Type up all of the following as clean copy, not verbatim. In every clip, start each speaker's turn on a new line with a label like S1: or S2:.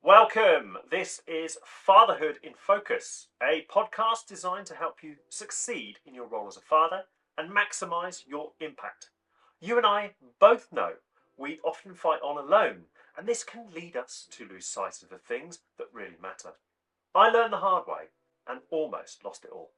S1: Welcome. This is Fatherhood in Focus, a podcast designed to help you succeed in your role as a father and maximize your impact. You and I both know we often fight on alone, and this can lead us to lose sight of the things that really matter. I learned the hard way and almost lost it all.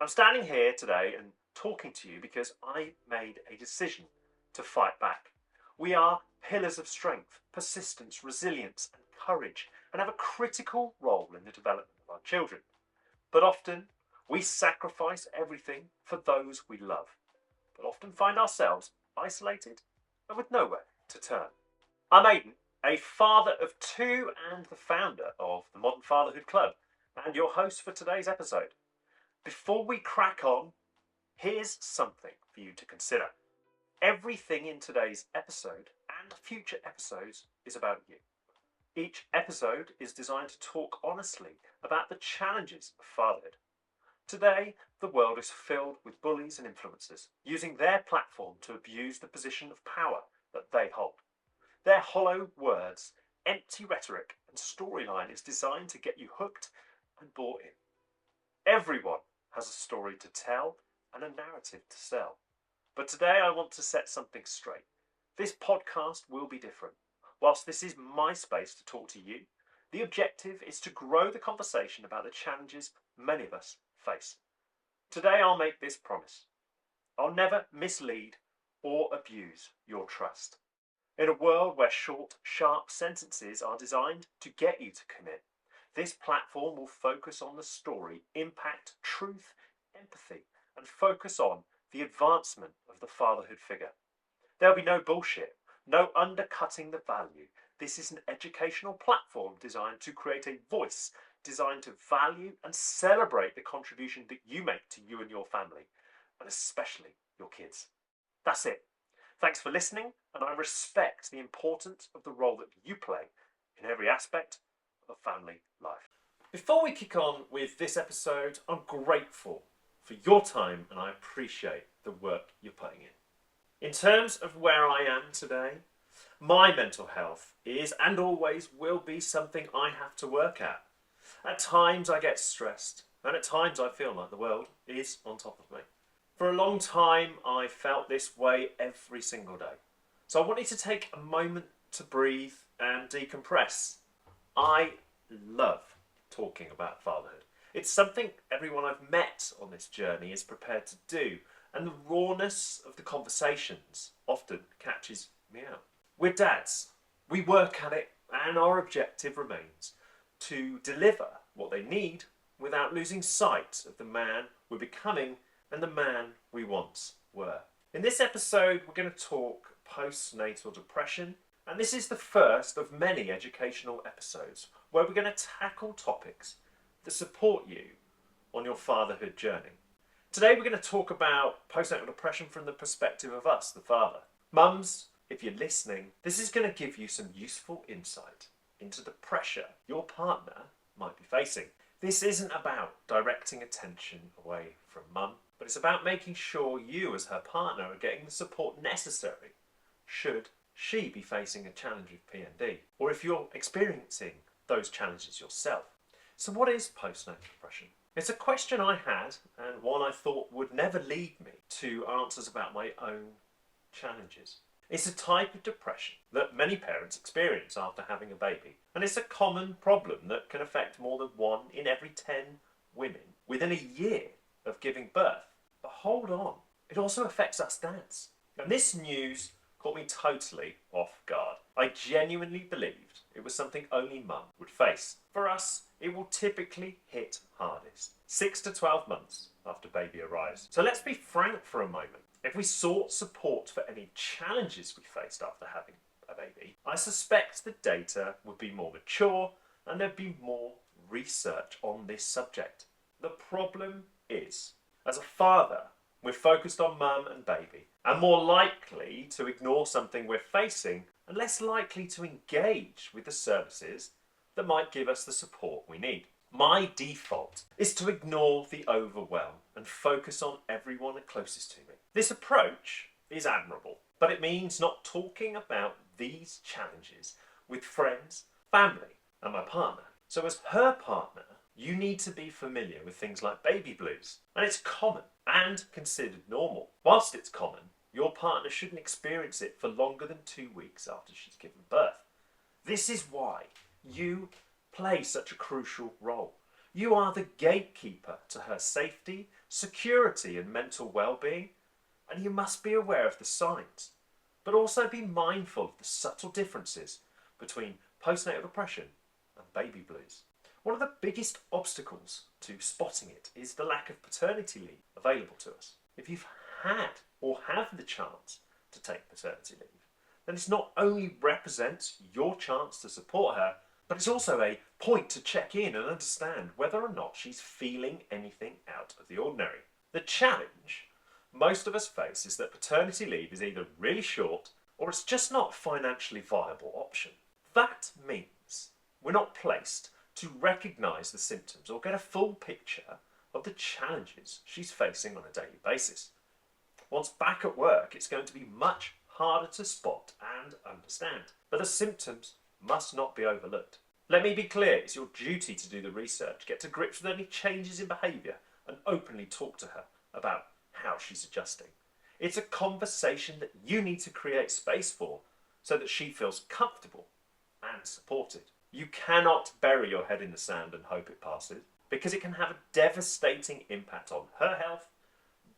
S1: I'm standing here today and talking to you because I made a decision to fight back. We are pillars of strength, persistence, resilience, and courage, and have a critical role in the development of our children. But often we sacrifice everything for those we love, but often find ourselves isolated and with nowhere to turn. I'm Aidan, a father of two and the founder of the Modern Fatherhood Club, and your host for today's episode. Before we crack on, here's something for you to consider. Everything in today's episode and future episodes is about you. Each episode is designed to talk honestly about the challenges of fatherhood. Today, the world is filled with bullies and influencers using their platform to abuse the position of power that they hold. Their hollow words, empty rhetoric, and storyline is designed to get you hooked and bought in. Everyone has a story to tell and a narrative to sell. But today I want to set something straight. This podcast will be different. Whilst this is my space to talk to you, the objective is to grow the conversation about the challenges many of us face. Today I'll make this promise. I'll never mislead or abuse your trust. In a world where short, sharp sentences are designed to get you to commit, this platform will focus on the story, impact, truth, empathy, and focus on the advancement of the fatherhood figure. There'll be no bullshit, no undercutting the value. This is an educational platform designed to create a voice, designed to value and celebrate the contribution that you make to you and your family, and especially your kids. That's it. Thanks for listening, and I respect the importance of the role that you play in every aspect of family life. Before we kick on with this episode, I'm grateful for your time and I appreciate the work you're putting in. In terms of where I am today, my mental health is and always will be something I have to work at. At times I get stressed, and at times I feel like the world is on top of me. For a long time I felt this way every single day. So I wanted to take a moment to breathe and decompress. I love talking about fatherhood. It's something everyone I've met on this journey is prepared to do, and the rawness of the conversations often catches me out. We're dads. We work at it, and our objective remains to deliver what they need without losing sight of the man we're becoming and the man we once were. In this episode, we're going to talk postnatal depression, and this is the first of many educational episodes where we're going to tackle topics that support you on your fatherhood journey. Today we're going to talk about postnatal depression from the perspective of us, the father. Mums, if you're listening, this is going to give you some useful insight into the pressure your partner might be facing. This isn't about directing attention away from mum, but it's about making sure you as her partner are getting the support necessary should she be facing a challenge with PND, or if you're experiencing those challenges yourself. So what is postnatal depression? It's a question I had, and one I thought would never lead me to answers about my own challenges. It's a type of depression that many parents experience after having a baby, and it's a common problem that can affect more than 1 in every 10 women within a year of giving birth. But hold on, it also affects us dads. And this news caught me totally off guard. I genuinely believed it was something only mum would face. For us, it will typically hit hardest 6 to 12 months after baby arrives. So let's be frank for a moment. If we sought support for any challenges we faced after having a baby, I suspect the data would be more mature and there'd be more research on this subject. The problem is, as a father, we're focused on mum and baby, and more likely to ignore something we're facing and less likely to engage with the services that might give us the support we need. My default is to ignore the overwhelm and focus on everyone closest to me. This approach is admirable, but it means not talking about these challenges with friends, family, and my partner. So as her partner, you need to be familiar with things like baby blues. And it's common and considered normal. Whilst it's common, your partner shouldn't experience it for longer than 2 weeks after she's given birth. This is why you play such a crucial role. You are the gatekeeper to her safety, security and mental well-being, and you must be aware of the signs, but also be mindful of the subtle differences between postnatal depression and baby blues. One of the biggest obstacles to spotting it is the lack of paternity leave available to us. If you've had or have the chance to take paternity leave, then this not only represents your chance to support her, but it's also a point to check in and understand whether or not she's feeling anything out of the ordinary. The challenge most of us face is that paternity leave is either really short or it's just not a financially viable option. That means we're not placed to recognise the symptoms or get a full picture of the challenges she's facing on a daily basis. Once back at work, it's going to be much harder to spot and understand. But the symptoms must not be overlooked. Let me be clear, it's your duty to do the research, get to grips with any changes in behaviour and openly talk to her about how she's adjusting. It's a conversation that you need to create space for so that she feels comfortable and supported. You cannot bury your head in the sand and hope it passes, because it can have a devastating impact on her health,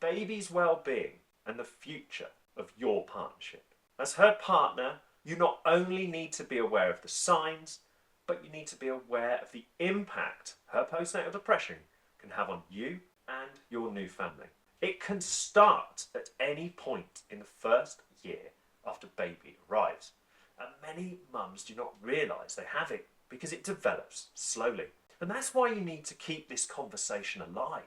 S1: baby's well-being and the future of your partnership. As her partner, you not only need to be aware of the signs, but you need to be aware of the impact her postnatal depression can have on you and your new family. It can start at any point in the first year after baby arrives, and many mums do not realise they have it because it develops slowly. And that's why you need to keep this conversation alive.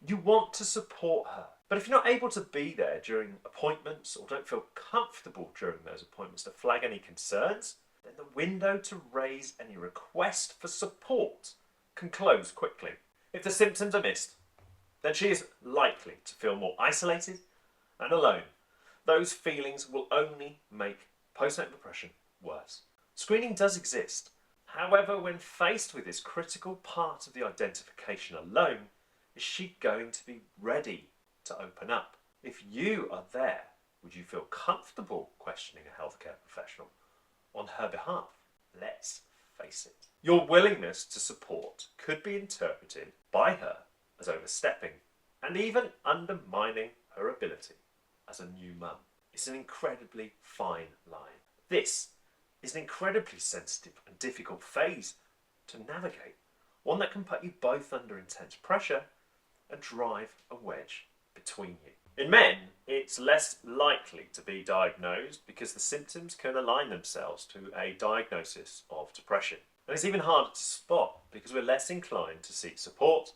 S1: You want to support her, but if you're not able to be there during appointments or don't feel comfortable during those appointments to flag any concerns, then the window to raise any request for support can close quickly. If the symptoms are missed, then she is likely to feel more isolated and alone. Those feelings will only make postnatal depression worse. Screening does exist. However, when faced with this critical part of the identification alone, is she going to be ready to open up? If you are there, would you feel comfortable questioning a healthcare professional on her behalf? Let's face it. Your willingness to support could be interpreted by her as overstepping and even undermining her ability as a new mum. It's an incredibly fine line. This is an incredibly sensitive and difficult phase to navigate, one that can put you both under intense pressure and drive a wedge between you. In men, it's less likely to be diagnosed because the symptoms can align themselves to a diagnosis of depression. And it's even harder to spot because we're less inclined to seek support,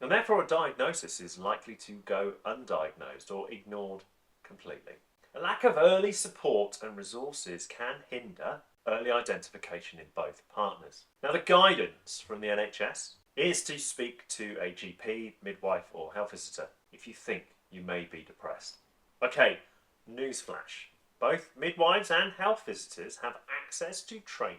S1: and therefore a diagnosis is likely to go undiagnosed or ignored completely. A lack of early support and resources can hinder early identification in both partners. Now, the guidance from the NHS is to speak to a GP, midwife or health visitor if you think you may be depressed. Okay, newsflash. Both midwives and health visitors have access to training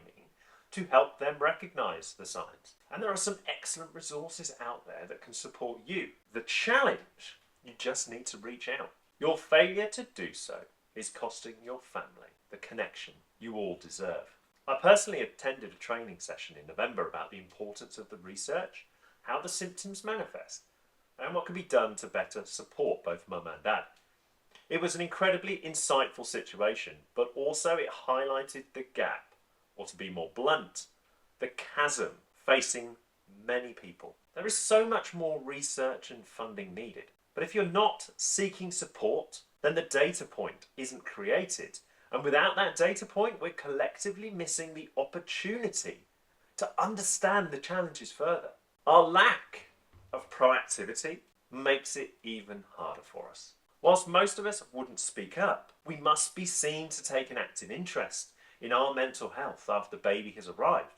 S1: to help them recognise the signs. And there are some excellent resources out there that can support you. The challenge, you just need to reach out. Your failure to do so is costing your family the connection you all deserve. I personally attended a training session in November about the importance of the research, how the symptoms manifest, and what can be done to better support both mum and dad. It was an incredibly insightful situation, but also it highlighted the gap, or to be more blunt, the chasm facing many people. There is so much more research and funding needed. But if you're not seeking support, then the data point isn't created. And without that data point, we're collectively missing the opportunity to understand the challenges further. Our lack of proactivity makes it even harder for us. Whilst most of us wouldn't speak up, we must be seen to take an active interest in our mental health after baby has arrived.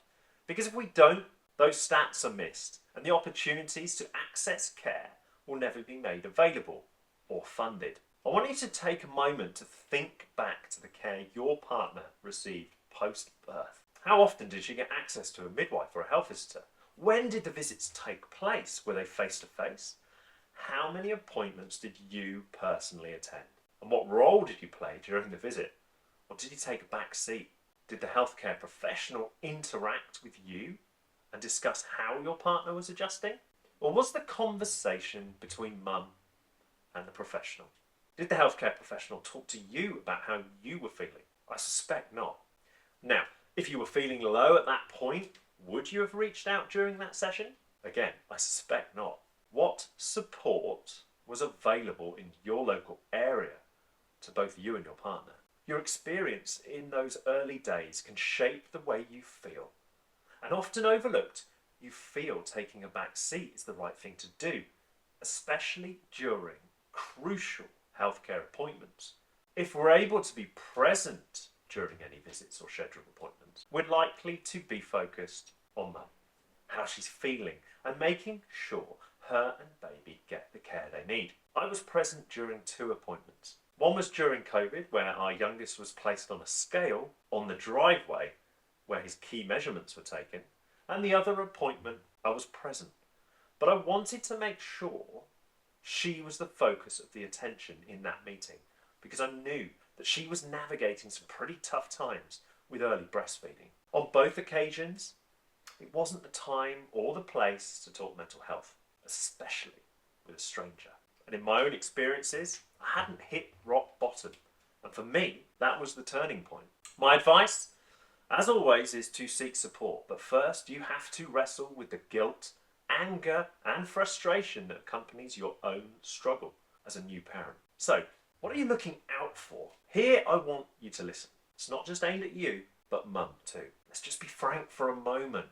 S1: Because if we don't, those stats are missed and the opportunities to access care will never be made available or funded. I want you to take a moment to think back to the care your partner received post-birth. How often did she get access to a midwife or a health visitor? When did the visits take place? Were they face-to-face? How many appointments did you personally attend? And what role did you play during the visit? Or did you take a back seat? Did the healthcare professional interact with you and discuss how your partner was adjusting? Or was the conversation between mum and the professional? Did the healthcare professional talk to you about how you were feeling? I suspect not. Now, if you were feeling low at that point, would you have reached out during that session? Again, I suspect not. What support was available in your local area to both you and your partner? Your experience in those early days can shape the way you feel. And often overlooked, you feel taking a back seat is the right thing to do, especially during crucial healthcare appointments. If we're able to be present during any visits or scheduled appointments, we're likely to be focused on mum, how she's feeling, and making sure her and baby get the care they need. I was present during 2 appointments. One was during COVID, where our youngest was placed on a scale on the driveway where his key measurements were taken, and the other appointment I was present. But I wanted to make sure she was the focus of the attention in that meeting, because I knew that she was navigating some pretty tough times with early breastfeeding. On both occasions, it wasn't the time or the place to talk mental health, especially with a stranger. And in my own experiences, I hadn't hit rock bottom. And for me, that was the turning point. My advice, as always, is to seek support. But first, you have to wrestle with the guilt, anger, and frustration that accompanies your own struggle as a new parent. So, what are you looking out for? Here, I want you to listen. It's not just aimed at you, but mum too. Let's just be frank for a moment.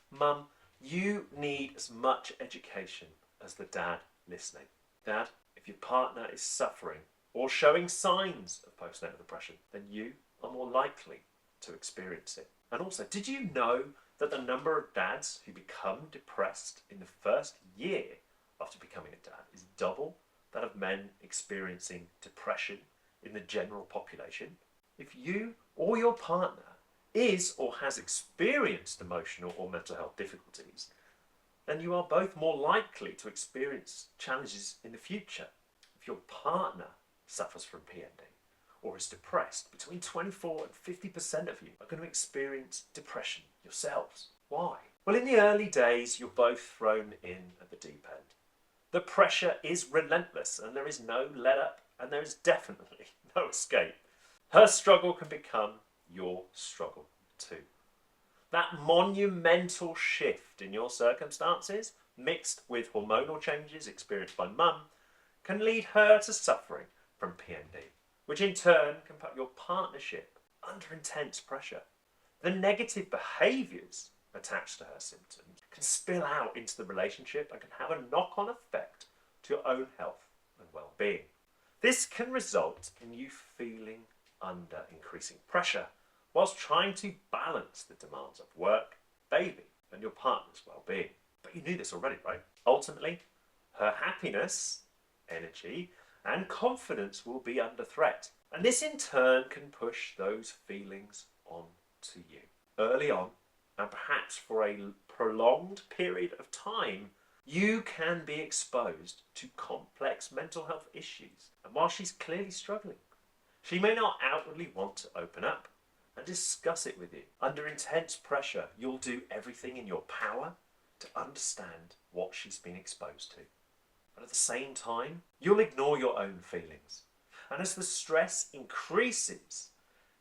S1: Mum, you need as much education as the dad listening. Dad, if your partner is suffering or showing signs of postnatal depression, then you are more likely to experience it. And also, did you know that the number of dads who become depressed in the first year after becoming a dad is double that of men experiencing depression in the general population? If you or your partner is or has experienced emotional or mental health difficulties, then you are both more likely to experience challenges in the future. If your partner suffers from PND or is depressed, between 24 and 50% of you are going to experience depression yourselves. Why? Well, in the early days, you're both thrown in at the deep end. The pressure is relentless and there is no let up and there is definitely no escape. Her struggle can become your struggle too. That monumental shift in your circumstances, mixed with hormonal changes experienced by mum, can lead her to suffering from PND, which in turn can put your partnership under intense pressure. The negative behaviours attached to her symptoms can spill out into the relationship and can have a knock-on effect to your own health and well-being. This can result in you feeling under increasing pressure whilst trying to balance the demands of work, baby, and your partner's well-being. But you knew this already, right? Ultimately, her happiness, energy, and confidence will be under threat. And this in turn can push those feelings on to you. Early on, and perhaps for a prolonged period of time, you can be exposed to complex mental health issues. And while she's clearly struggling, she may not outwardly want to open up and discuss it with you. Under intense pressure, you'll do everything in your power to understand what she's been exposed to. But at the same time, you'll ignore your own feelings. And as the stress increases,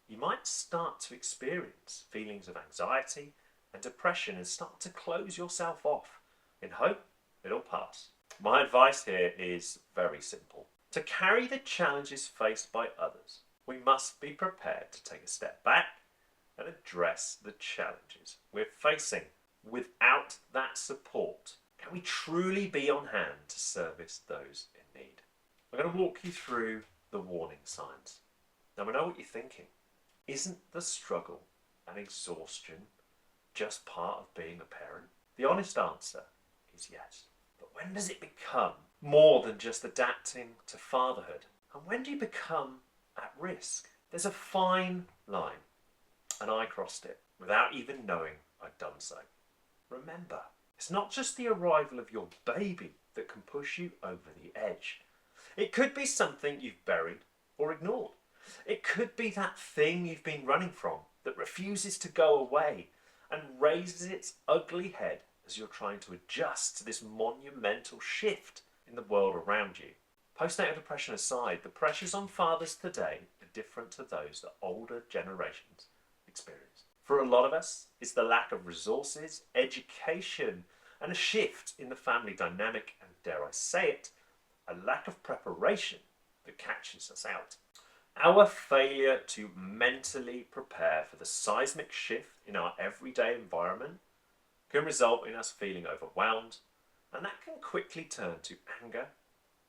S1: you might start to experience feelings of anxiety and depression and start to close yourself off in hope it'll pass. My advice here is very simple. To carry the challenges faced by others, we must be prepared to take a step back and address the challenges we're facing. Without that support, can we truly be on hand to service those in need? I'm going to walk you through the warning signs. Now I know what you're thinking. Isn't the struggle and exhaustion just part of being a parent? The honest answer is yes. But when does it become more than just adapting to fatherhood? And when do you become at risk? There's a fine line, and I crossed it. without even knowing I'd done so. Remember, it's not just the arrival of your baby that can push you over the edge. It could be something you've buried or ignored. It could be that thing you've been running from that refuses to go away and raises its ugly head as you're trying to adjust to this monumental shift in the world around you. Postnatal depression aside, the pressures on fathers today are different to those that older generations experienced. For a lot of us, it's the lack of resources, education, and a shift in the family dynamic, and dare I say it, a lack of preparation that catches us out. Our failure to mentally prepare for the seismic shift in our everyday environment can result in us feeling overwhelmed, and that can quickly turn to anger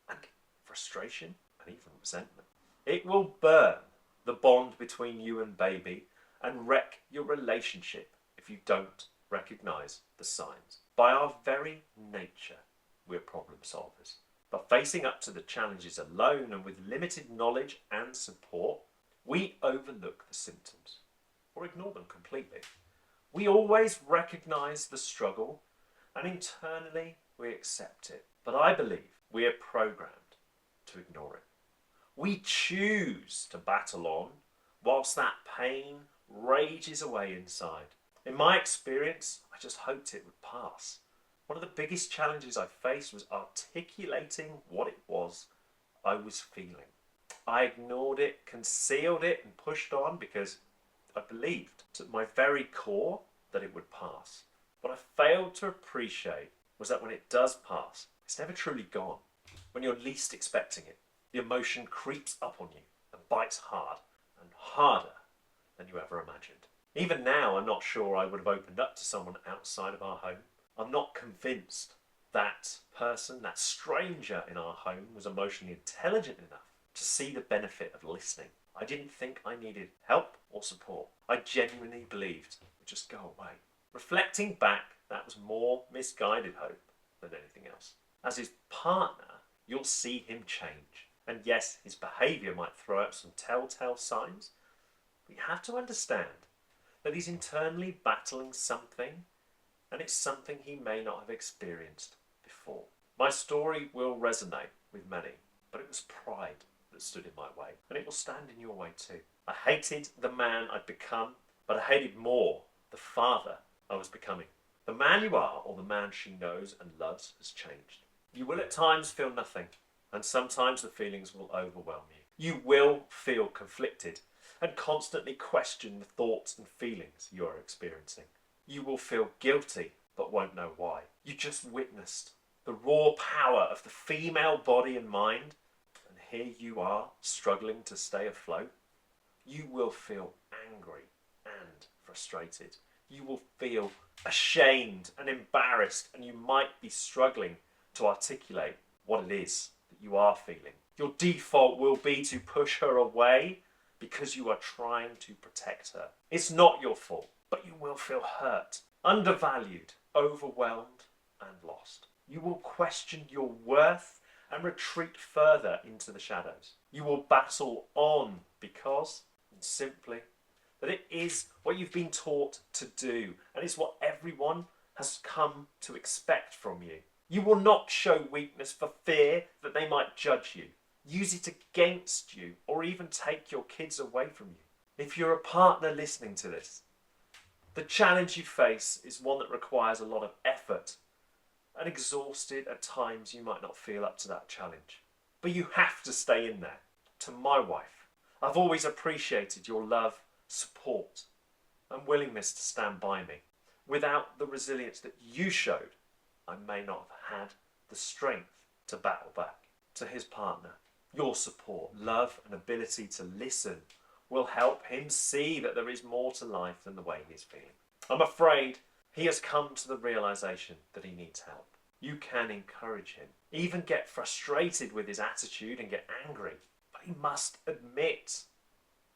S1: and frustration and even resentment. It will burn the bond between you and baby and wreck your relationship if you don't recognise the signs. By our very nature, we're problem solvers. But facing up to the challenges alone and with limited knowledge and support, we overlook the symptoms or ignore them completely. We always recognise the struggle and internally we accept it. But I believe we are programmed to ignore it. We choose to battle on whilst that pain rages away inside. In my experience, I just hoped it would pass. One of the biggest challenges I faced was articulating what it was I was feeling. I ignored it, concealed it, and pushed on because I believed to my very core that it would pass. What I failed to appreciate was that when it does pass, it's never truly gone. When you're least expecting it, the emotion creeps up on you and bites hard and harder than you ever imagined. Even now, I'm not sure I would have opened up to someone outside of our home. I'm not convinced that person, that stranger in our home, was emotionally intelligent enough to see the benefit of listening. I didn't think I needed help or support. I genuinely believed it would just go away. Reflecting back, that was more misguided hope than anything else. As his partner, you'll see him change. And yes, his behaviour might throw up some telltale signs. But you have to understand that he's internally battling something, and it's something he may not have experienced before. My story will resonate with many, but it was pride that stood in my way, and it will stand in your way too. I hated the man I'd become, but I hated more the father I was becoming. The man you are, or the man she knows and loves, has changed. You will at times feel nothing, and sometimes the feelings will overwhelm you. You will feel conflicted and constantly question the thoughts and feelings you are experiencing. You will feel guilty, but won't know why. You just witnessed the raw power of the female body and mind, and here you are struggling to stay afloat. You will feel angry and frustrated. You will feel ashamed and embarrassed, and you might be struggling to articulate what it is that you are feeling. Your default will be to push her away because you are trying to protect her. It's not your fault, but you will feel hurt, undervalued, overwhelmed, and lost. You will question your worth and retreat further into the shadows. You will battle on because, and simply, that it is what you've been taught to do, and it's what everyone has come to expect from you. You will not show weakness for fear that they might judge you, use it against you, or even take your kids away from you. If you're a partner listening to this, the challenge you face is one that requires a lot of effort, and exhausted at times you might not feel up to that challenge. But you have to stay in there. To my wife, I've always appreciated your love, support, and willingness to stand by me. Without the resilience that you showed, I may not have had the strength to battle back. To his partner, your support, love, and ability to listen will help him see that there is more to life than the way he's feeling. I'm afraid he has come to the realisation that he needs help. You can encourage him, even get frustrated with his attitude and get angry, but he must admit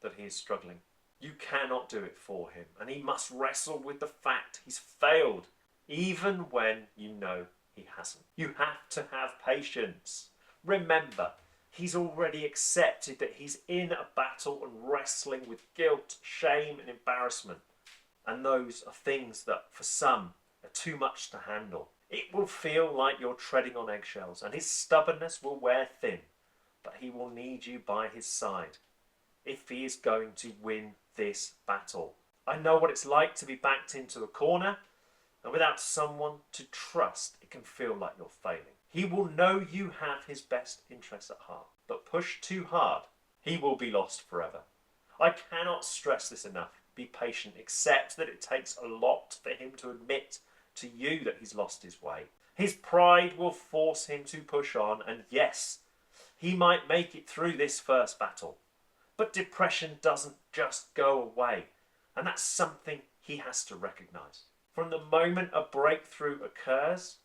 S1: that he is struggling. You cannot do it for him, and he must wrestle with the fact he's failed, even when you know he hasn't. You have to have patience. Remember, he's already accepted that he's in a battle and wrestling with guilt, shame, and embarrassment. And those are things that for some are too much to handle. It will feel like you're treading on eggshells, and his stubbornness will wear thin, but he will need you by his side if he is going to win this battle. I know what it's like to be backed into a corner, and without someone to trust, it can feel like you're failing. He will know you have his best interests at heart, but push too hard, he will be lost forever. I cannot stress this enough. Be patient. Accept that it takes a lot for him to admit to you that he's lost his way. His pride will force him to push on, and yes, he might make it through this first battle. But depression doesn't just go away, and that's something he has to recognise. From the moment a breakthrough occurs,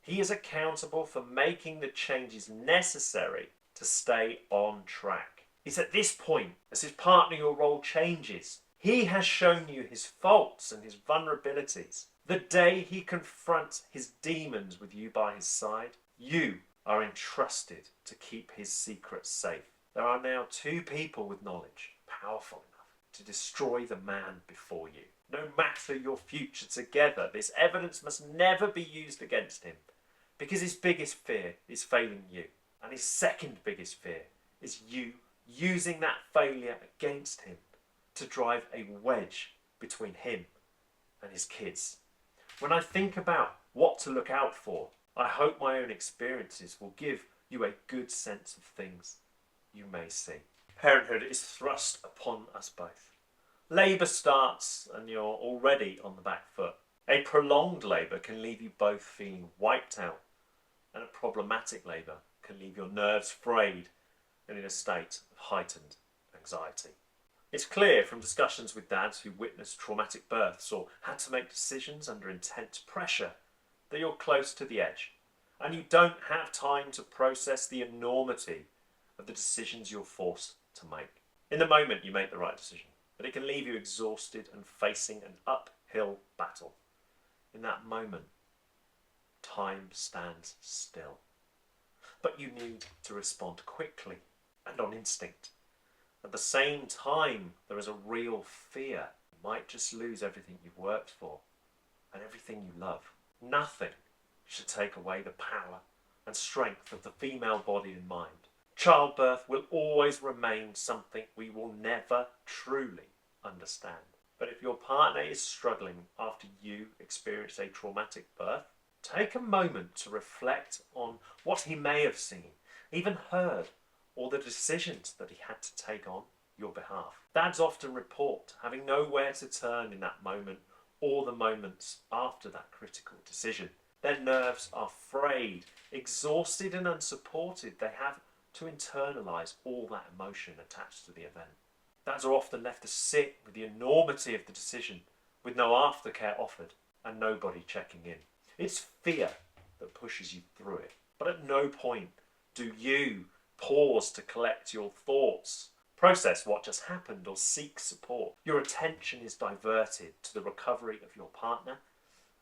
S1: he is accountable for making the changes necessary to stay on track. It's at this point, as his partner, your role changes. He has shown you his faults and his vulnerabilities. The day he confronts his demons with you by his side, you are entrusted to keep his secrets safe. There are now two people with knowledge, powerful enough to destroy the man before you. No matter your future together, this evidence must never be used against him, because his biggest fear is failing you, and his second biggest fear is you using that failure against him to drive a wedge between him and his kids. When I think about what to look out for, I hope my own experiences will give you a good sense of things you may see. Parenthood is thrust upon us both. Labour starts and you're already on the back foot. A prolonged labour can leave you both feeling wiped out, and a problematic labour can leave your nerves frayed and in a state of heightened anxiety. It's clear from discussions with dads who witnessed traumatic births or had to make decisions under intense pressure that you're close to the edge, and you don't have time to process the enormity of the decisions you're forced to make. In the moment you make the right decision, but it can leave you exhausted and facing an uphill battle. In that moment, time stands still. But you need to respond quickly and on instinct. At the same time, there is a real fear. You might just lose everything you've worked for and everything you love. Nothing should take away the power and strength of the female body and mind. Childbirth will always remain something we will never truly understand. But if your partner is struggling after you experience a traumatic birth, take a moment to reflect on what he may have seen, even heard, or the decisions that he had to take on your behalf. Dads often report having nowhere to turn in that moment or the moments after that critical decision. Their nerves are frayed, exhausted and unsupported. They have to internalise all that emotion attached to the event. Dads are often left to sit with the enormity of the decision, with no aftercare offered and nobody checking in. It's fear that pushes you through it. But at no point do you pause to collect your thoughts, process what just happened, or seek support. Your attention is diverted to the recovery of your partner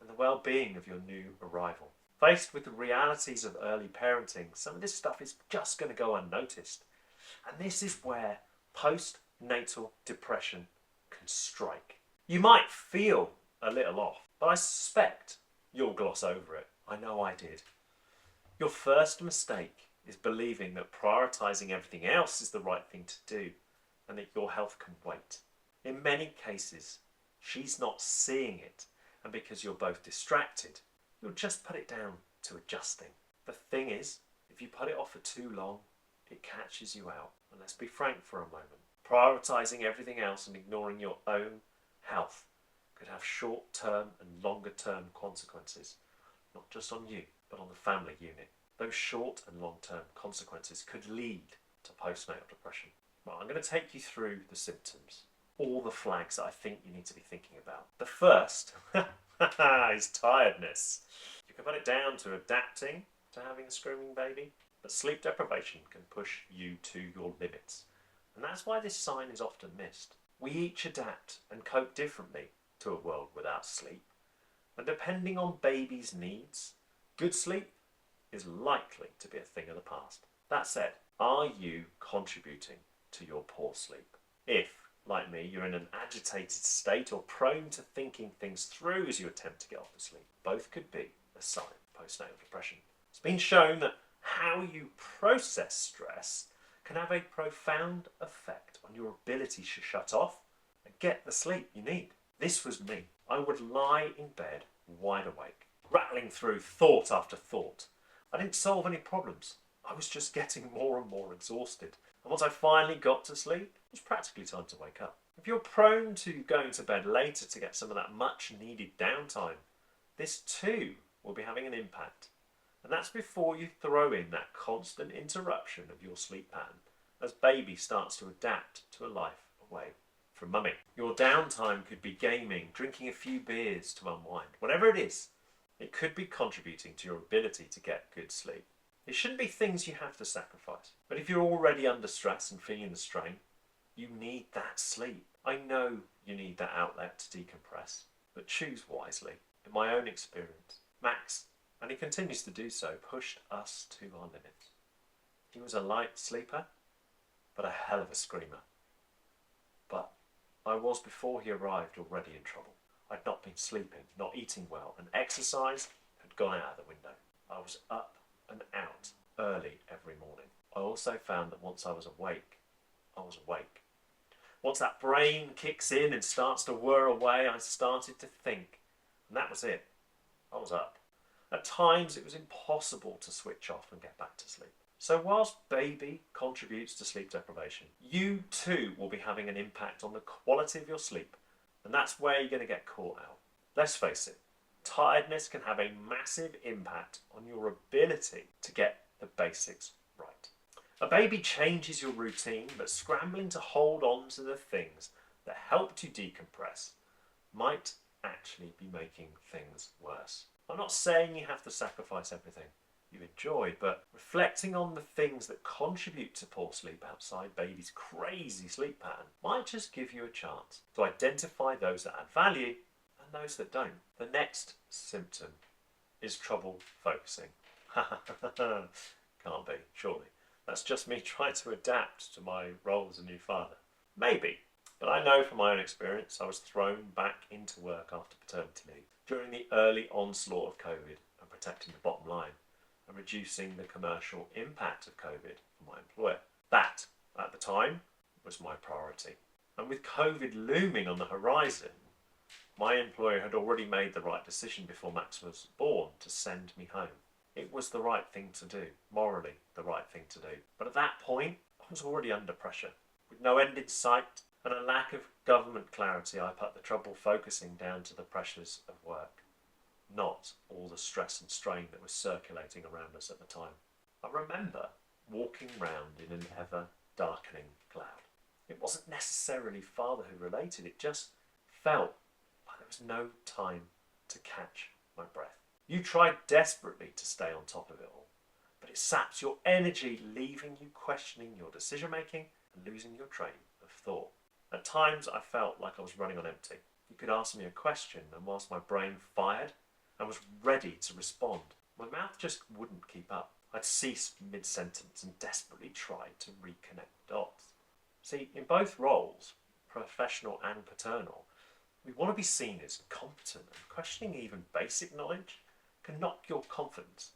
S1: and the well-being of your new arrival. Faced with the realities of early parenting, some of this stuff is just going to go unnoticed. And this is where postnatal depression can strike. You might feel a little off, but I suspect you'll gloss over it. I know I did. Your first mistake is believing that prioritising everything else is the right thing to do and that your health can wait. In many cases, she's not seeing it, and because you're both distracted, you'll just put it down to adjusting. The thing is, if you put it off for too long, it catches you out. And let's be frank for a moment. Prioritising everything else and ignoring your own health could have short-term and longer-term consequences, not just on you, but on the family unit. Those short and long-term consequences could lead to postnatal depression. Well, I'm going to take you through the symptoms, all the flags that I think you need to be thinking about. The first is tiredness. You can put it down to adapting to having a screaming baby, but sleep deprivation can push you to your limits. And that's why this sign is often missed. We each adapt and cope differently to a world without sleep. And depending on baby's needs, good sleep is likely to be a thing of the past. That said, are you contributing to your poor sleep? If, like me, you're in an agitated state or prone to thinking things through as you attempt to get off to sleep, both could be a sign of postnatal depression. It's been shown that how you process stress can have a profound effect on your ability to shut off and get the sleep you need. This was me. I would lie in bed wide awake, rattling through thought after thought. I didn't solve any problems. I was just getting more and more exhausted. And once I finally got to sleep, it was practically time to wake up. If you're prone to going to bed later to get some of that much needed downtime, this too will be having an impact. And that's before you throw in that constant interruption of your sleep pattern as baby starts to adapt to a life away from mummy. Your downtime could be gaming, drinking a few beers to unwind. Whatever it is, it could be contributing to your ability to get good sleep. It shouldn't be things you have to sacrifice. But if you're already under stress and feeling the strain, you need that sleep. I know you need that outlet to decompress, but choose wisely. In my own experience, Max, and he continues to do so, pushed us to our limits. He was a light sleeper, but a hell of a screamer. But I was, before he arrived, already in trouble. I'd not been sleeping, not eating well, and exercise had gone out of the window. I was up and out early every morning. I also found that once I was awake, I was awake. Once that brain kicks in and starts to whir away, I started to think, and that was it. I was up. At times it was impossible to switch off and get back to sleep. So whilst baby contributes to sleep deprivation, you too will be having an impact on the quality of your sleep, and that's where you're going to get caught out. Let's face it, tiredness can have a massive impact on your ability to get the basics right. A baby changes your routine, but scrambling to hold on to the things that helped you decompress might actually be making things worse. I'm not saying you have to sacrifice everything you enjoy, but reflecting on the things that contribute to poor sleep outside baby's crazy sleep pattern might just give you a chance to identify those that add value and those that don't. The next symptom is trouble focusing. Can't be, surely. That's just me trying to adapt to my role as a new father. Maybe, but I know from my own experience I was thrown back into work after paternity leave during the early onslaught of COVID and protecting the bottom line and reducing the commercial impact of COVID for my employer. That, at the time, was my priority. And with COVID looming on the horizon, my employer had already made the right decision before Max was born to send me home. It was the right thing to do, morally the right thing to do. But at that point, I was already under pressure. With no end in sight and a lack of government clarity, I put the trouble focusing down to the pressures of work, not all the stress and strain that was circulating around us at the time. I remember walking round in an ever-darkening cloud. It wasn't necessarily fatherhood related, it just felt like there was no time to catch my breath. You try desperately to stay on top of it all, but it saps your energy, leaving you questioning your decision making and losing your train of thought. At times I felt like I was running on empty. You could ask me a question, and whilst my brain fired and was ready to respond, my mouth just wouldn't keep up. I'd cease mid-sentence and desperately tried to reconnect the dots. See, in both roles, professional and paternal, we want to be seen as competent, and questioning even basic knowledge can knock your confidence,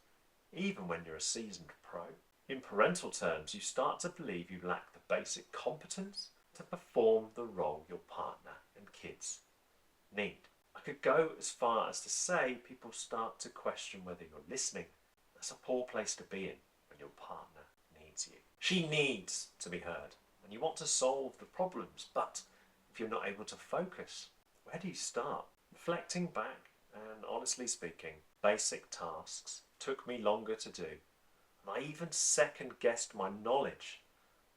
S1: even when you're a seasoned pro. In parental terms, you start to believe you lack the basic competence to perform the role your partner and kids need. I could go as far as to say people start to question whether you're listening. That's a poor place to be in when your partner needs you. She needs to be heard, and you want to solve the problems, but if you're not able to focus, where do you start? Reflecting back, and honestly speaking, basic tasks took me longer to do, and I even second-guessed my knowledge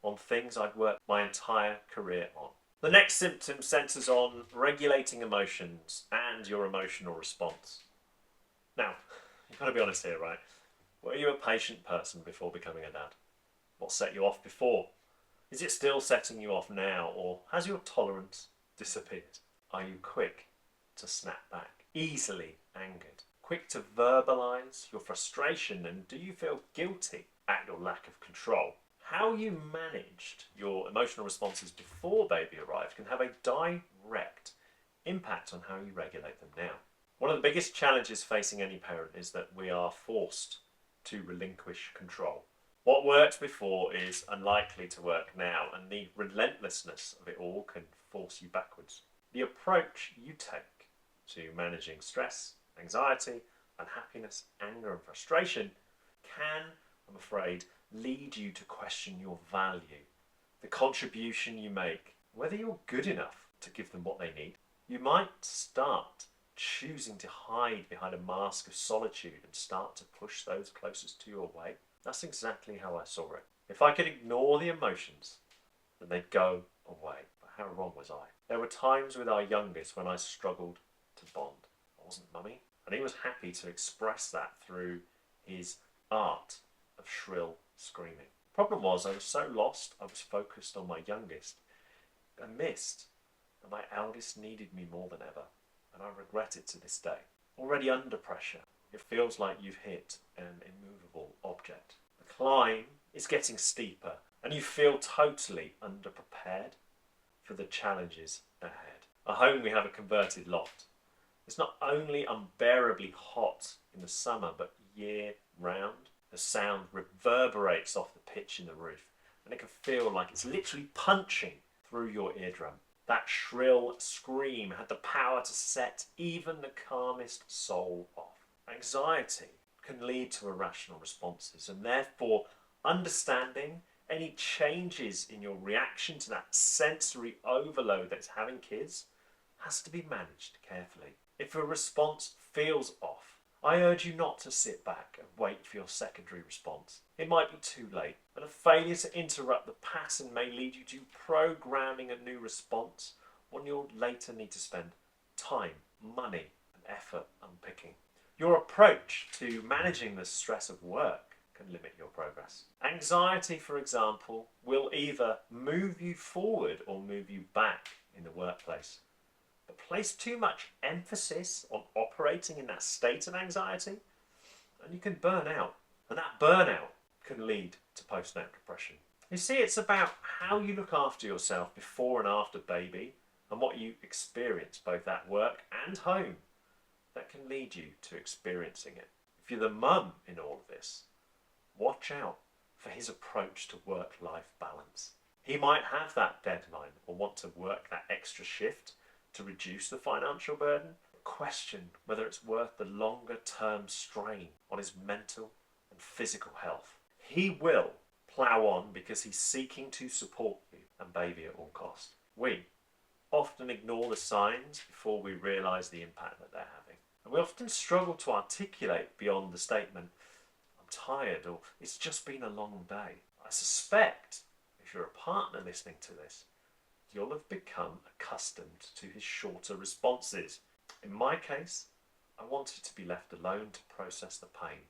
S1: on things I'd worked my entire career on. The next symptom centres on regulating emotions and your emotional response. Now, you've got to be honest here, right? Were you a patient person before becoming a dad? What set you off before? Is it still setting you off now, or has your tolerance disappeared? Are you quick to snap back? Easily angered? Quick to verbalise your frustration, and do you feel guilty at your lack of control? How you managed your emotional responses before baby arrived can have a direct impact on how you regulate them now. One of the biggest challenges facing any parent is that we are forced to relinquish control. What worked before is unlikely to work now, and the relentlessness of it all can force you backwards. The approach you take to managing stress, anxiety, unhappiness, anger, and frustration can, I'm afraid, lead you to question your value, the contribution you make, whether you're good enough to give them what they need. You might start choosing to hide behind a mask of solitude and start to push those closest to you away. That's exactly how I saw it. If I could ignore the emotions, then they'd go away. But how wrong was I? There were times with our youngest when I struggled to bond. I wasn't mummy, and he was happy to express that through his art of shrill screaming. The problem was I was so lost, I was focused on my youngest. I missed that my eldest needed me more than ever, and I regret it to this day. Already under pressure, it feels like you've hit an immovable object. The climb is getting steeper, and you feel totally underprepared for the challenges ahead. At home we have a converted loft. It's not only unbearably hot in the summer, but year round. The sound reverberates off the pitch in the roof, and it can feel like it's literally punching through your eardrum. That shrill scream had the power to set even the calmest soul off. Anxiety can lead to irrational responses, and therefore understanding any changes in your reaction to that sensory overload that's having kids has to be managed carefully. If a response feels off, I urge you not to sit back and wait for your secondary response. It might be too late, and a failure to interrupt the pattern may lead you to programming a new response, one you'll later need to spend time, money, and effort unpicking. Your approach to managing the stress of work can limit your progress. Anxiety, for example, will either move you forward or move you back in the workplace. But place too much emphasis on operating in that state of anxiety, and you can burn out. And that burnout can lead to postnatal depression. You see, it's about how you look after yourself before and after baby, and what you experience both at work and home that can lead you to experiencing it. If you're the mum in all of this, watch out for his approach to work-life balance. He might have that deadline or want to work that extra shift to reduce the financial burden. Question whether it's worth the longer-term strain on his mental and physical health. He will plough on because he's seeking to support you and baby at all cost. We often ignore the signs before we realise the impact that they're having. And we often struggle to articulate beyond the statement, I'm tired, or it's just been a long day. I suspect, if you're a partner listening to this, you'll have become accustomed to his shorter responses. In my case, I wanted to be left alone to process the pain,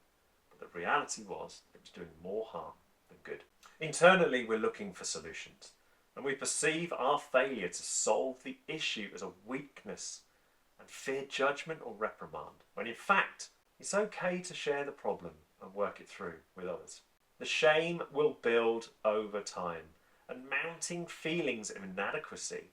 S1: but the reality was it was doing more harm than good. Internally, we're looking for solutions, and we perceive our failure to solve the issue as a weakness and fear judgment or reprimand, when in fact, it's okay to share the problem and work it through with others. The shame will build over time, and mounting feelings of inadequacy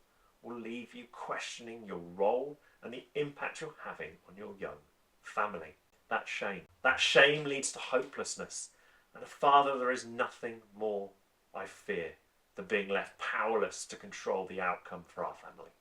S1: will leave you questioning your role and the impact you're having on your young family. That shame leads to hopelessness, and a father, there is nothing more I fear than being left powerless to control the outcome for our family.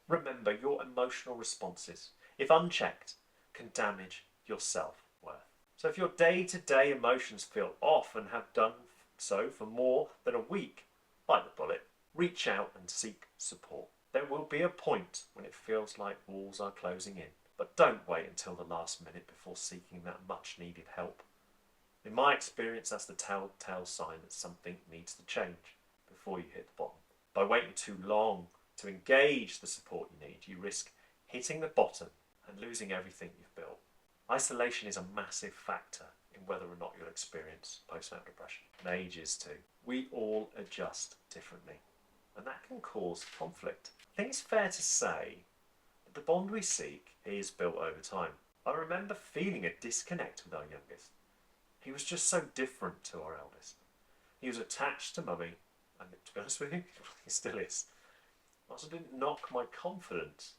S1: Remember, your emotional responses, if unchecked, can damage your self-worth. So if your day-to-day emotions feel off and have done so for more than a week, bite the bullet, reach out and seek support. There will be a point when it feels like walls are closing in, but don't wait until the last minute before seeking that much needed help. In my experience, that's the telltale sign that something needs to change before you hit the bottom. By waiting too long to engage the support you need, you risk hitting the bottom and losing everything you've built. Isolation is a massive factor in whether or not you'll experience postnatal depression, and ages too. We all adjust differently, and that can cause conflict. I think it's fair to say that the bond we seek is built over time. I remember feeling a disconnect with our youngest. He was just so different to our eldest. He was attached to mummy, and to be honest with you, he still is. It also didn't knock my confidence.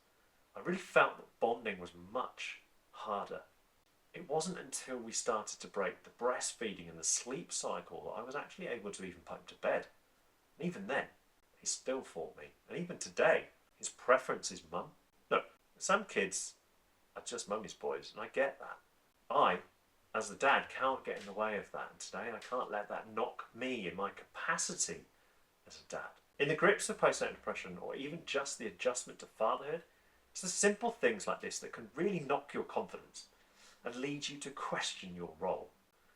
S1: I really felt that bonding was much harder. It wasn't until we started to break the breastfeeding and the sleep cycle that I was actually able to even put him to bed. And even then, he still fought me. And even today, his preference is mum. Look, some kids are just mummy's boys, and I get that. I, as the dad, can't get in the way of that. And today, I can't let that knock me in my capacity as a dad. In the grips of postnatal depression, or even just the adjustment to fatherhood, it's the simple things like this that can really knock your confidence and lead you to question your role.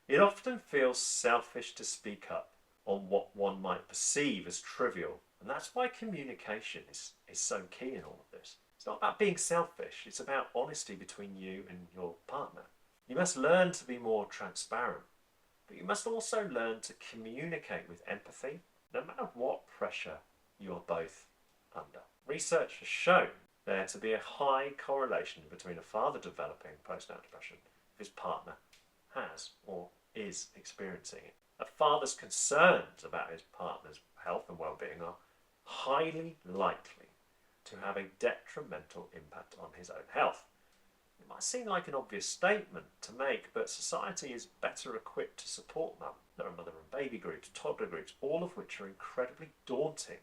S1: It often feels selfish to speak up on what one might perceive as trivial, and that's why communication is so key in all of this. It's not about being selfish, it's about honesty between you and your partner. You must learn to be more transparent, but you must also learn to communicate with empathy, no matter what pressure you are both under. Research has shown there to be a high correlation between a father developing postnatal depression if his partner has or is experiencing it. A father's concerns about his partner's health and well-being are highly likely to have a detrimental impact on his own health. It might seem like an obvious statement to make, but society is better equipped to support mum. There are mother and baby groups, toddler groups, all of which are incredibly daunting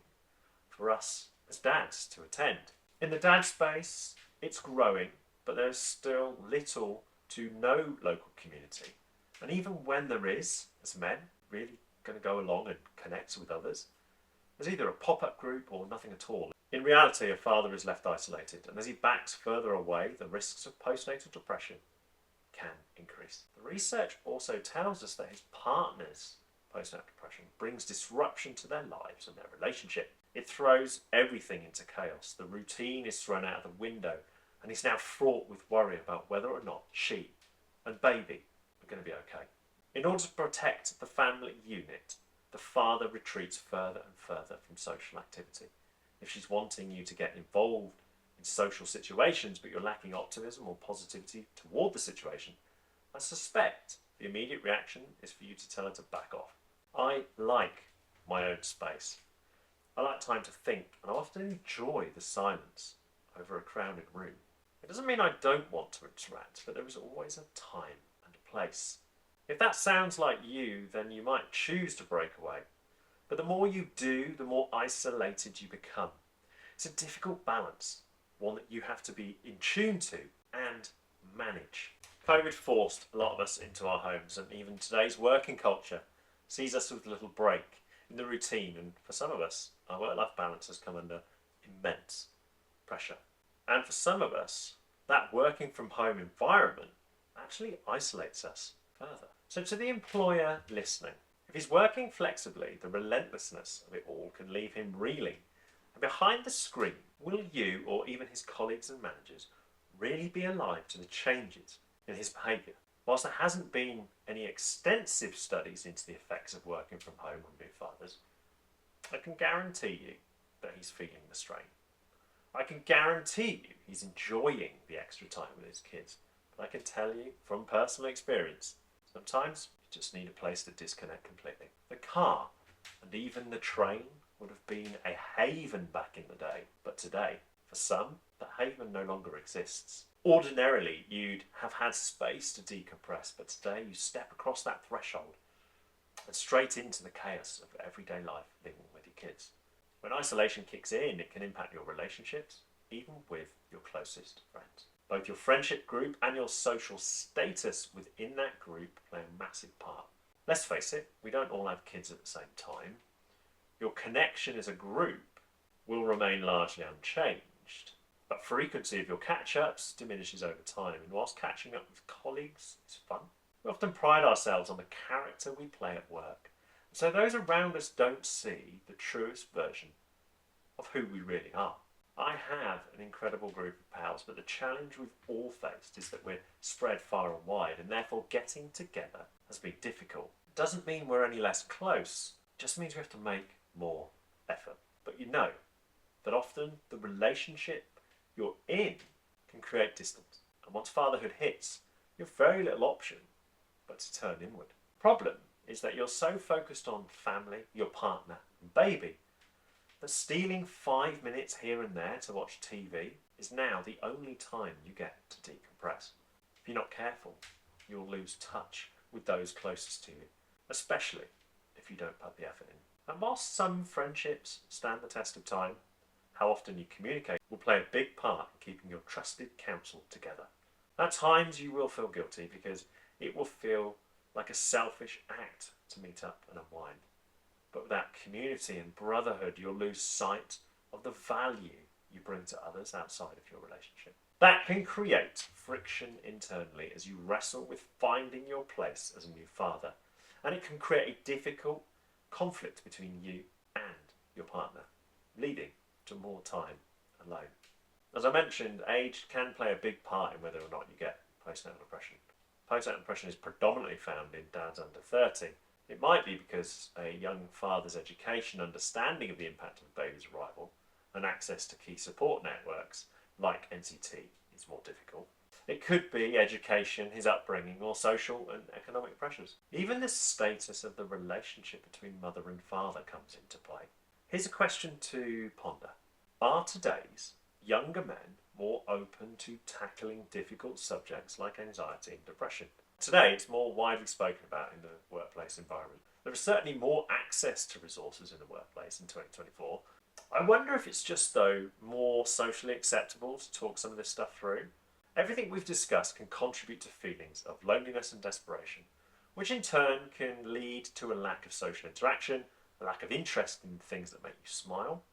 S1: for us as dads to attend. In the dad space, it's growing, but there's still little to no local community. And even when there is, as men, really going to go along and connect with others, there's either a pop-up group or nothing at all. In reality, a father is left isolated, and as he backs further away, the risks of postnatal depression can increase. The research also tells us that his partner's postnatal depression brings disruption to their lives and their relationship. It throws everything into chaos. The routine is thrown out of the window, and he's now fraught with worry about whether or not she and baby are going to be okay. In order to protect the family unit, the father retreats further and further from social activity. If she's wanting you to get involved in social situations, but you're lacking optimism or positivity toward the situation, I suspect the immediate reaction is for you to tell her to back off. I like my own space. I like time to think, and I often enjoy the silence over a crowded room. It doesn't mean I don't want to interact, but there is always a time and a place. If that sounds like you, then you might choose to break away. But the more you do, the more isolated you become. It's a difficult balance, one that you have to be in tune to and manage. COVID forced a lot of us into our homes, and even today's working culture sees us with a little break in the routine, and for some of us, our work-life balance has come under immense pressure. And for some of us, that working from home environment actually isolates us further. So to the employer listening, if he's working flexibly, the relentlessness of it all can leave him reeling. And behind the screen, will you or even his colleagues and managers really be alive to the changes in his behaviour? Whilst there hasn't been any extensive studies into the effects of working from home on new fathers, I can guarantee you that he's feeling the strain. I can guarantee you he's enjoying the extra time with his kids. But I can tell you from personal experience, sometimes you just need a place to disconnect completely. The car and even the train would have been a haven back in the day, but today, for some, the haven no longer exists. Ordinarily, you'd have had space to decompress, but today you step across that threshold and straight into the chaos of everyday life living with your kids. When isolation kicks in, it can impact your relationships, even with your closest friends. Both your friendship group and your social status within that group play a massive part. Let's face it, we don't all have kids at the same time. Your connection as a group will remain largely unchanged, but frequency of your catch-ups diminishes over time, and whilst catching up with colleagues is fun, we often pride ourselves on the character we play at work, and so those around us don't see the truest version of who we really are. I have an incredible group of pals, but the challenge we've all faced is that we're spread far and wide, and therefore getting together has been difficult. It doesn't mean we're any less close, it just means we have to make more effort. But you know that often the relationship you're in can create distance, and once fatherhood hits, you have very little option but to turn inward. Problem is that you're so focused on family, your partner, and baby, that stealing 5 minutes here and there to watch TV is now the only time you get to decompress. If you're not careful, you'll lose touch with those closest to you, especially if you don't put the effort in. And whilst some friendships stand the test of time, how often you communicate will play a big part in keeping your trusted counsel together. At times you will feel guilty because it will feel like a selfish act to meet up and unwind. But without community and brotherhood, you'll lose sight of the value you bring to others outside of your relationship. That can create friction internally as you wrestle with finding your place as a new father, and it can create a difficult conflict between you and your partner, leading to more time alone. As I mentioned, age can play a big part in whether or not you get postnatal depression. Postnatal depression is predominantly found in dads under 30. It might be because a young father's education, understanding of the impact of the baby's arrival, and access to key support networks like NCT is more difficult. It could be education, his upbringing, or social and economic pressures. Even the status of the relationship between mother and father comes into play. Here's a question to ponder. Are today's younger men more open to tackling difficult subjects like anxiety and depression? Today, it's more widely spoken about in the workplace environment. There is certainly more access to resources in the workplace in 2024. I wonder if it's just, though, more socially acceptable to talk some of this stuff through. Everything we've discussed can contribute to feelings of loneliness and desperation, which in turn can lead to a lack of social interaction, a lack of interest in things that make you smile,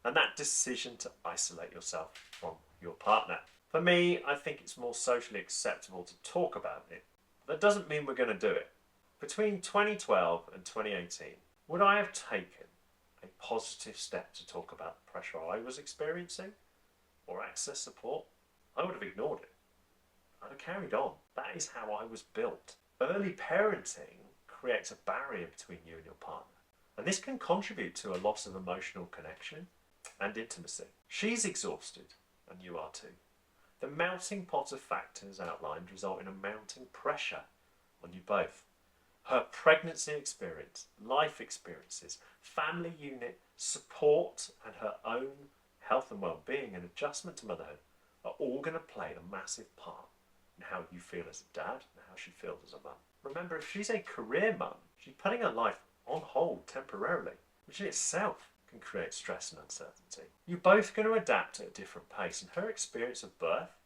S1: and that decision to isolate yourself from your partner. For me, I think it's more socially acceptable to talk about it. That doesn't mean we're going to do it. Between 2012 and 2018, would I have taken a positive step to talk about the pressure I was experiencing or access support? I would have ignored it. I'd have carried on. That is how I was built. Early parenting creates a barrier between you and your partner, and this can contribute to a loss of emotional connection and intimacy. She's exhausted, and you are too. The melting pot of factors outlined result in a mounting pressure on you both. Her pregnancy experience, life experiences, family unit, support, and her own health and well-being and adjustment to motherhood are all going to play a massive part in how you feel as a dad and how she feels as a mum. Remember, if she's a career mum, she's putting her life on hold temporarily, which in itself can create stress and uncertainty. You're both going to adapt at a different pace, and her experience of birth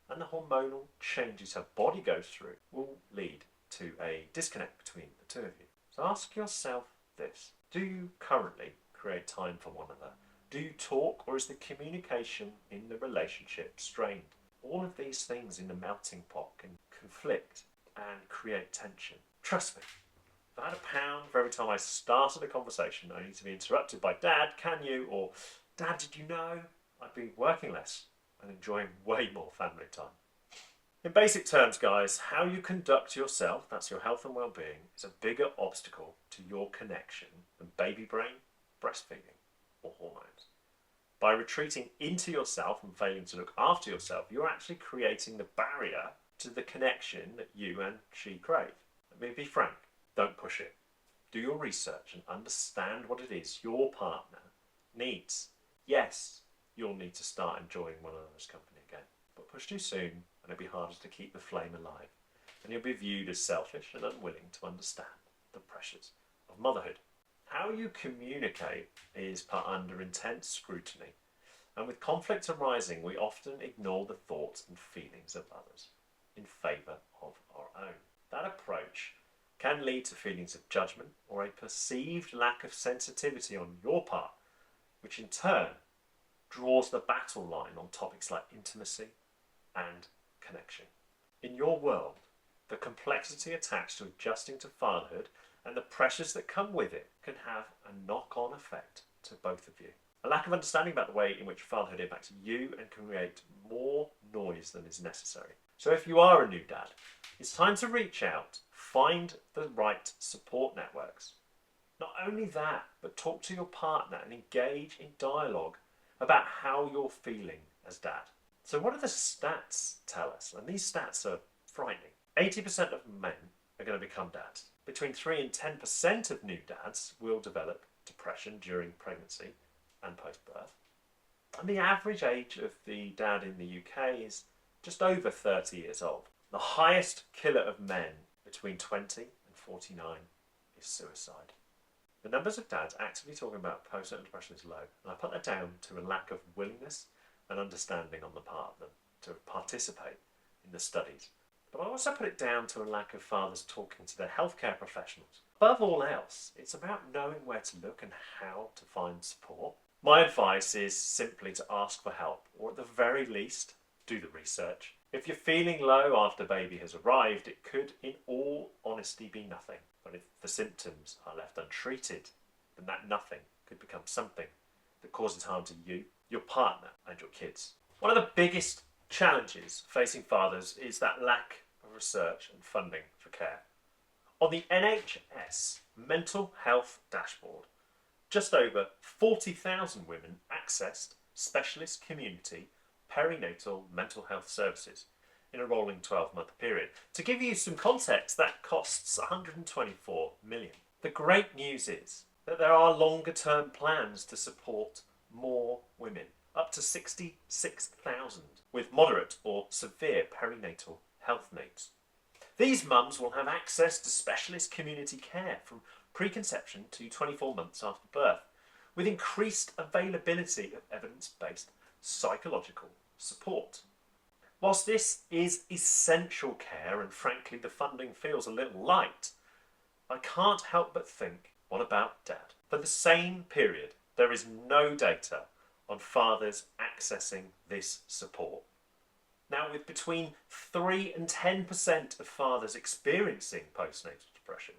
S1: and the hormonal changes her body goes through will lead to a disconnect between the two of you. So ask yourself this. Do you currently create time for one another? Do you talk, or is the communication in the relationship strained? All of these things in the melting pot can conflict and create tension. Trust me, if I had £1 for every time I started a conversation only to be interrupted by Dad, can you? Or Dad, did you know? I'd be working less and enjoying way more family time. In basic terms, guys, how you conduct yourself, that's your health and well-being, is a bigger obstacle to your connection than baby brain, breastfeeding, or hormones. By retreating into yourself and failing to look after yourself, you're actually creating the barrier to the connection that you and she crave. Let me be frank, don't push it. Do your research and understand what it is your partner needs. Yes, you'll need to start enjoying one another's company again, but push too soon and it'll be harder to keep the flame alive, and you'll be viewed as selfish and unwilling to understand the pressures of motherhood. How you communicate is put under intense scrutiny, and with conflict arising, we often ignore the thoughts and feelings of others in favour of our own. That approach can lead to feelings of judgment or a perceived lack of sensitivity on your part, which in turn draws the battle line on topics like intimacy and connection. In your world, the complexity attached to adjusting to fatherhood and the pressures that come with it can have a knock-on effect to both of you. A lack of understanding about the way in which fatherhood impacts you and can create more noise than is necessary. So if you are a new dad, it's time to reach out, find the right support networks. Not only that, but talk to your partner and engage in dialogue about how you're feeling as dad. So what do the stats tell us? And these stats are frightening. 80% of men are going to become dads. between 3 and 10% of new dads will develop depression during pregnancy and post-birth. And the average age of the dad in the UK is just over 30 years old. The highest killer of men between 20 and 49 is suicide. The numbers of dads actively talking about postnatal depression is low, and I put that down to a lack of willingness and understanding on the part of them to participate in the studies. But I also put it down to a lack of fathers talking to their healthcare professionals. Above all else, it's about knowing where to look and how to find support. My advice is simply to ask for help, or at the very least, do the research. If you're feeling low after baby has arrived, it could, in all honesty, be nothing. But if the symptoms are left untreated, then that nothing could become something that causes harm to you, your partner, and your kids. One of the biggest challenges facing fathers is that lack of research and funding for care. On the NHS Mental Health Dashboard, just over 40,000 women accessed specialist community perinatal mental health services in a rolling 12-month period. To give you some context, that costs 124 million. The great news is that there are longer-term plans to support more women, up to 66,000, with moderate or severe perinatal health needs. These mums will have access to specialist community care from preconception to 24 months after birth, with increased availability of evidence-based psychological support. Whilst this is essential care and frankly the funding feels a little light, I can't help but think, what about dad? For the same period, there is no data on fathers accessing this support. Now, with between 3 and 10% of fathers experiencing postnatal depression,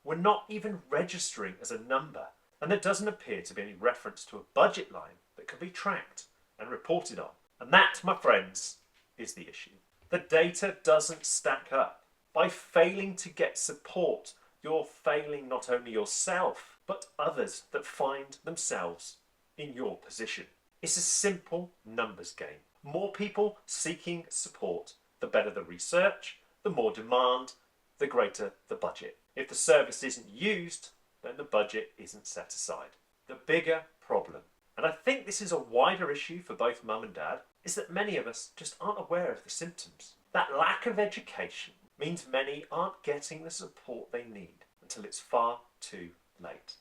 S1: we're not even registering as a number, and there doesn't appear to be any reference to a budget line that can be tracked and reported on. And that, my friends, is the issue. The data doesn't stack up. By failing to get support, you're failing not only yourself, but others that find themselves in your position. It's a simple numbers game. More people seeking support, the better the research, the more demand, the greater the budget. If the service isn't used, then the budget isn't set aside. The bigger problem, and I think this is a wider issue for both mum and dad, is that many of us just aren't aware of the symptoms. That lack of education means many aren't getting the support they need until it's far too late.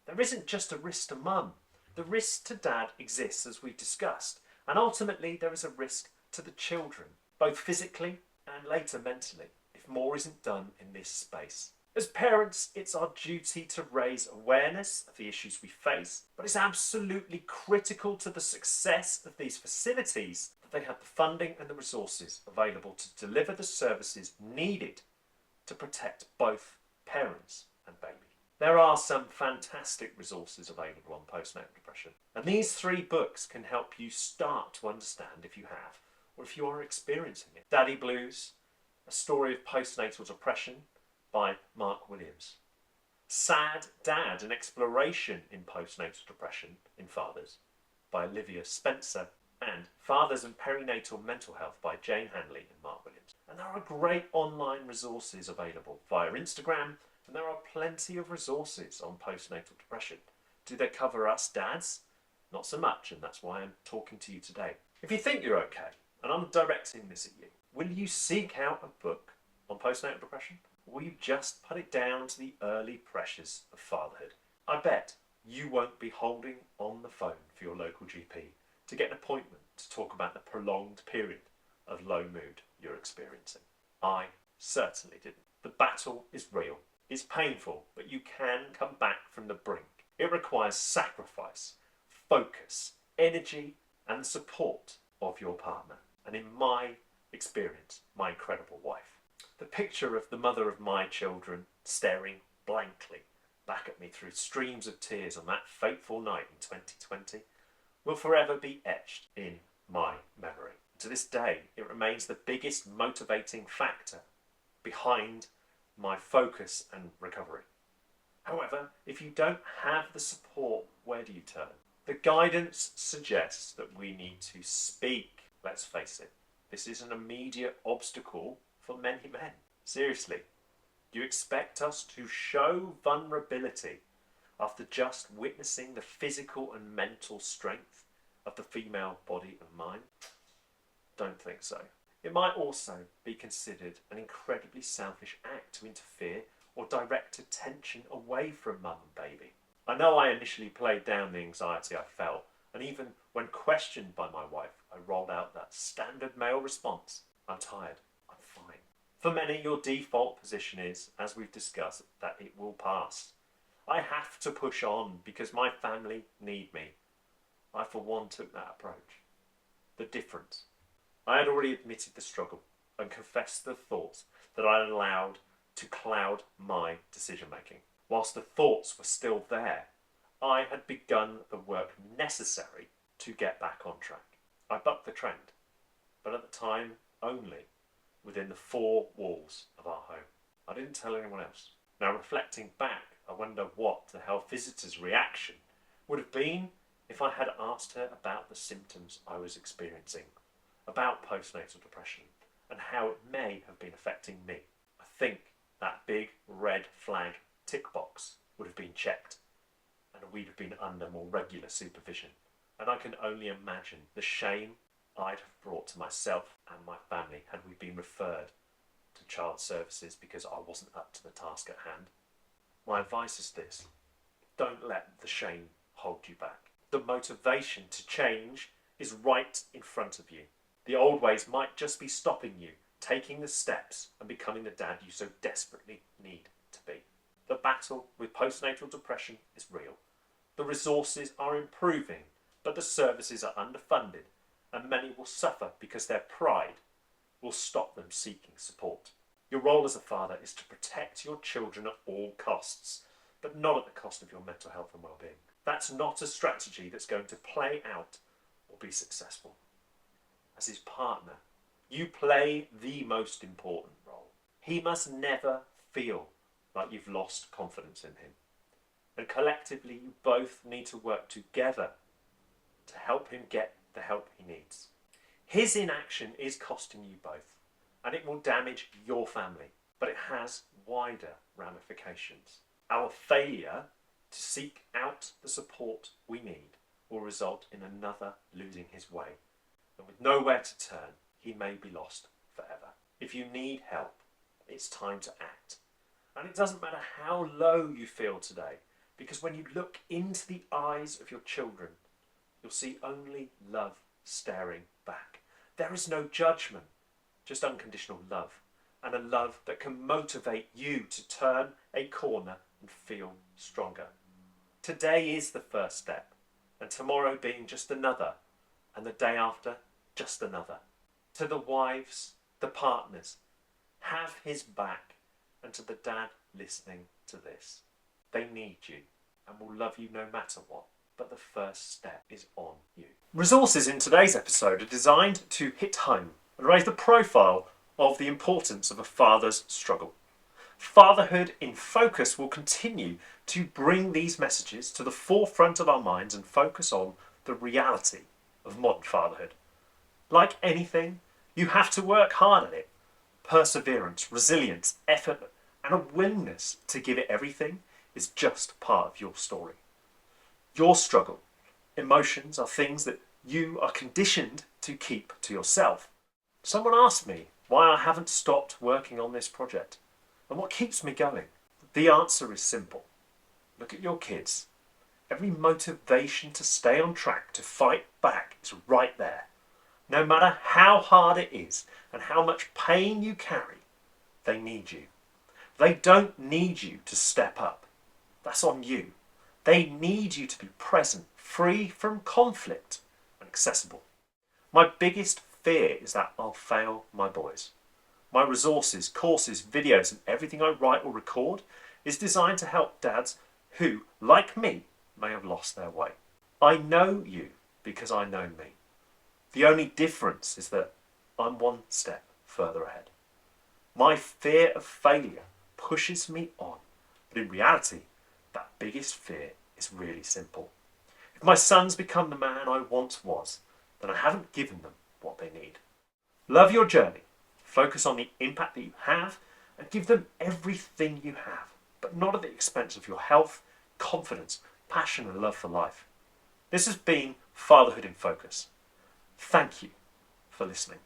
S1: There isn't just a risk to mum. The risk to dad exists, as we've discussed, and ultimately there is a risk to the children, both physically and later mentally, if more isn't done in this space. As parents, it's our duty to raise awareness of the issues we face, but it's absolutely critical to the success of these facilities that they have the funding and the resources available to deliver the services needed to protect both parents and baby. There are some fantastic resources available on postnatal depression, and these 3 books can help you start to understand if you have, or if you are experiencing it. Daddy Blues, A Story of Postnatal Depression by Mark Williams. Sad Dad, An Exploration in Postnatal Depression in Fathers by Olivia Spencer, and Fathers and Perinatal Mental Health by Jane Hanley and Mark Williams. And there are great online resources available via Instagram, and there are plenty of resources on postnatal depression. Do they cover us dads? Not so much, and that's why I'm talking to you today. If you think you're okay, and I'm directing this at you, will you seek out a book on postnatal depression? Or will you just put it down to the early pressures of fatherhood? I bet you won't be holding on the phone for your local GP to get an appointment to talk about the prolonged period of low mood you're experiencing. I certainly didn't. The battle is real. It's painful, but you can come back from the brink. It requires sacrifice, focus, energy, and the support of your partner. And in my experience, my incredible wife. The picture of the mother of my children staring blankly back at me through streams of tears on that fateful night in 2020 will forever be etched in my memory. To this day, it remains the biggest motivating factor behind my focus and recovery. However, if you don't have the support, where do you turn? The guidance suggests that we need to speak. Let's face it, this is an immediate obstacle for many men. Seriously, You expect us to show vulnerability after just witnessing the physical and mental strength of the female body and mind? Don't think so. It might also be considered an incredibly selfish act to interfere or direct attention away from mum and baby. I know I initially played down the anxiety I felt, and even when questioned by my wife, I rolled out that standard male response: I'm tired, I'm fine. For many, your default position is, as we've discussed, that it will pass. I have to push on because my family need me. I, for one, took that approach. The difference: I had already admitted the struggle and confessed the thoughts that I had allowed to cloud my decision making. Whilst the thoughts were still there, I had begun the work necessary to get back on track. I bucked the trend, but at the time only within the four walls of our home. I didn't tell anyone else. Now, reflecting back, I wonder what the health visitor's reaction would have been if I had asked her about the symptoms I was experiencing, about postnatal depression, and how it may have been affecting me. I think that big red flag tick box would have been checked, and we'd have been under more regular supervision. And I can only imagine the shame I'd have brought to myself and my family had we been referred to child services because I wasn't up to the task at hand. My advice is this: don't let the shame hold you back. The motivation to change is right in front of you. The old ways might just be stopping you taking the steps and becoming the dad you so desperately need to be. The battle with postnatal depression is real. The resources are improving, but the services are underfunded, and many will suffer because their pride will stop them seeking support. Your role as a father is to protect your children at all costs, but not at the cost of your mental health and well-being. That's not a strategy that's going to play out or be successful. As his partner, you play the most important role. He must never feel like you've lost confidence in him. And collectively, you both need to work together to help him get the help he needs. His inaction is costing you both, and it will damage your family, but it has wider ramifications. Our failure to seek out the support we need will result in another losing his way, and with nowhere to turn, he may be lost forever. If you need help, it's time to act. And it doesn't matter how low you feel today, because when you look into the eyes of your children, you'll see only love staring back. There is no judgment, just unconditional love, and a love that can motivate you to turn a corner and feel stronger. Today is the first step, and tomorrow being just another, and the day after just another. To the wives, the partners, have his back, and to the dad listening to this, they need you and will love you no matter what, but the first step is on you. Resources in today's episode are designed to hit home and raise the profile of the importance of a father's struggle. Fatherhood in Focus will continue to bring these messages to the forefront of our minds and focus on the reality of modern fatherhood. Like anything, you have to work hard at it. Perseverance, resilience, effort, and a willingness to give it everything is just part of your story. Your struggle, emotions are things that you are conditioned to keep to yourself. Someone asked me why I haven't stopped working on this project and what keeps me going. The answer is simple. Look at your kids. Every motivation to stay on track, to fight back, is right there. No matter how hard it is and how much pain you carry, they need you. They don't need you to step up. That's on you. They need you to be present, free from conflict, and accessible. My biggest fear is that I'll fail my boys. My resources, courses, videos, and everything I write or record is designed to help dads who, like me, may have lost their way. I know you because I know me. The only difference is that I'm one step further ahead. My fear of failure pushes me on, but in reality, that biggest fear is really simple. If my sons become the man I once was, then I haven't given them what they need. Love your journey. Focus on the impact that you have and give them everything you have, but not at the expense of your health, confidence, passion and love for life. This has been Fatherhood in Focus. Thank you for listening.